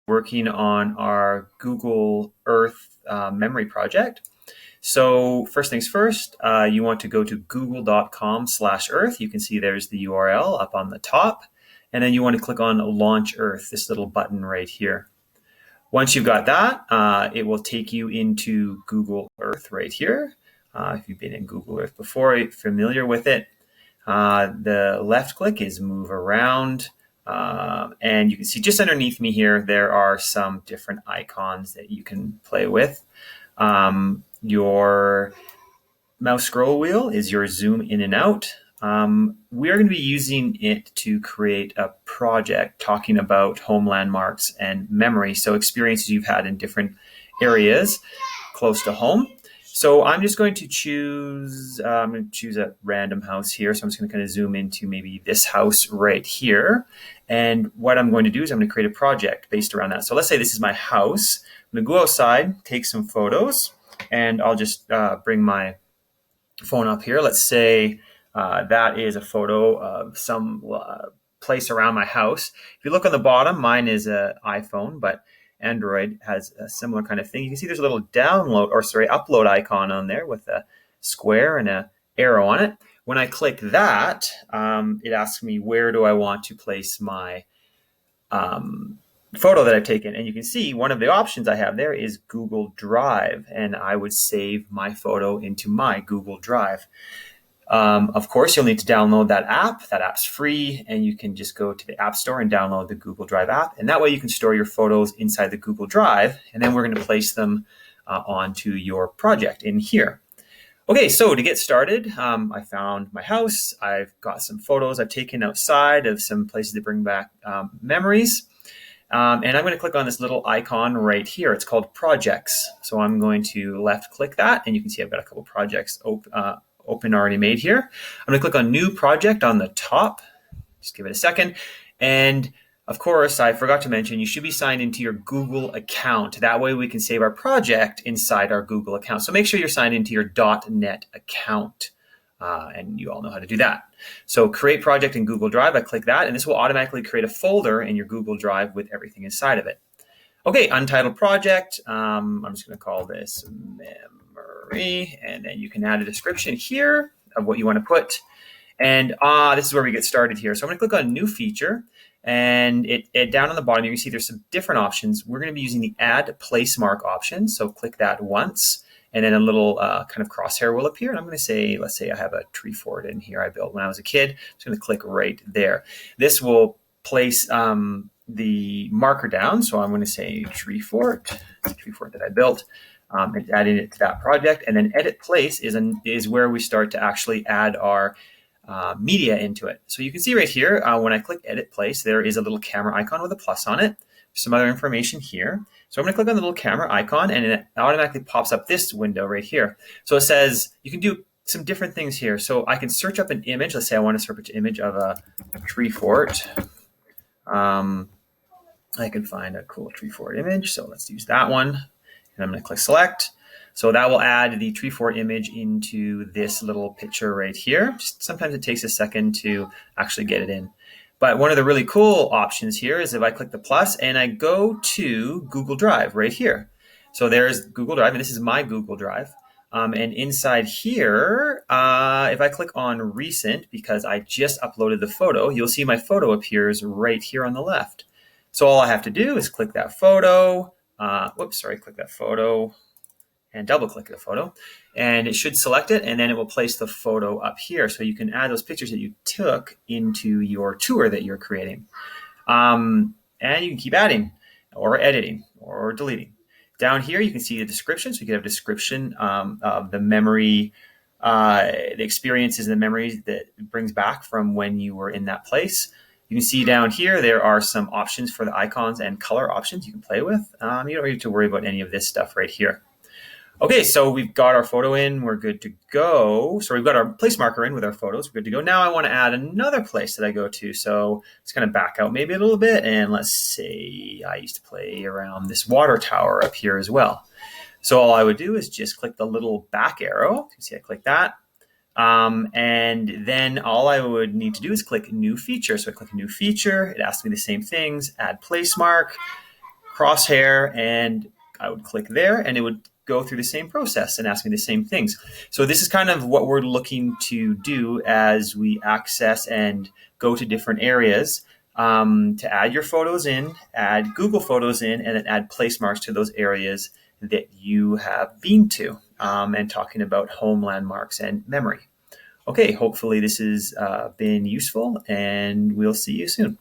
working on our Google Earth memory project. So first things first, you want to go to google.com/earth. You can see there's the URL up on the top. And then you want to click on Launch Earth, this little button right here. Once you've got that, it will take you into Google Earth right here. If you've been in Google Earth before, you're familiar with it. The left click is move around. And you can see just underneath me here, there are some different icons that you can play with. Your mouse scroll wheel is your zoom in and out. We are going to be using it to create a project talking about home landmarks and memory, so experiences you've had in different areas close to home. So I'm just going to choose, I'm going to choose a random house here. So I'm just going to kind of zoom into maybe this house right here. And what I'm going to do is I'm going to create a project based around that. So let's say this is my house. I'm going to go outside, take some photos, and I'll just bring my phone up here. Let's say that is a photo of some place around my house. If you look on the bottom, mine is an iPhone, but Android has a similar kind of thing. You can see there's a little upload icon on there with a square and an arrow on it. When I click that, it asks me where do I want to place my photo that I've taken. And you can see one of the options I have there is Google Drive, and I would save my photo into my Google Drive. Of course, you'll need to download that app. That app's free, and you can just go to the App Store and download the Google Drive app. And that way you can store your photos inside the Google Drive, and then we're going to place them onto your project in here. Okay, so to get started, I found my house. I've got some photos I've taken outside of some places that bring back memories. And I'm going to click on this little icon right here. It's called Projects. So I'm going to left click that, and you can see I've got a couple projects open already made here. I'm going to click on New Project on the top. Just give it a second. And of course, I forgot to mention, you should be signed into your Google account. That way we can save our project inside our Google account. So make sure you're signed into your .NET account. And you all know how to do that. So create project in Google Drive. I click that, and this will automatically create a folder in your Google Drive with everything inside of it. Okay, untitled project. I'm just going to call this memory, and then you can add a description here of what you want to put. And this is where we get started here. So I'm going to click on New Feature, and it down on the bottom, you can see there's some different options. We're going to be using the Add Place Mark option. So click that once. And then a little kind of crosshair will appear. And I'm going to say, let's say I have a tree fort in here I built when I was a kid. I'm just going to click right there. This will place the marker down. So I'm going to say tree fort that I built, and adding it to that project. And then Edit Place is where we start to actually add our media into it. So you can see right here, when I click Edit Place, there is a little camera icon with a plus on it. Some other information here. So I'm going to click on the little camera icon, and it automatically pops up this window right here. So it says you can do some different things here. So I can search up an image. Let's say I want to search an image of a tree fort. I can find a cool tree fort image. So let's use that one. And I'm going to click Select. So that will add the tree fort image into this little picture right here. Sometimes it takes a second to actually get it in. But one of the really cool options here is if I click the plus and I go to Google Drive right here. So there's Google Drive, and this is my Google Drive. And inside here, if I click on Recent, because I just uploaded the photo, you'll see my photo appears right here on the left. So all I have to do is click that photo. Click that photo and double click the photo, and it should select it, and then it will place the photo up here. So you can add those pictures that you took into your tour that you're creating. And you can keep adding or editing or deleting. Down here, you can see the description. So you can have a description of the memory, the experiences and the memories that it brings back from when you were in that place. You can see down here, there are some options for the icons and color options you can play with. You don't need to worry about any of this stuff right here. Okay, so we've got our photo in, we're good to go. So we've got our place marker in with our photos, we're good to go. Now I want to add another place that I go to. So let's kind of back out maybe a little bit. And let's say I used to play around this water tower up here as well. So all I would do is just click the little back arrow. You can see I click that. And then all I would need to do is click New Feature. So I click New Feature. It asks me the same things, Add Place Mark. crosshair, and I would click there, and it would go through the same process and ask me the same things. So this is kind of what we're looking to do as we access and go to different areas, to add your photos in, add Google Photos in, and then add place marks to those areas that you have been to, and talking about home landmarks and memory. Okay, hopefully this has been useful, and we'll see you soon.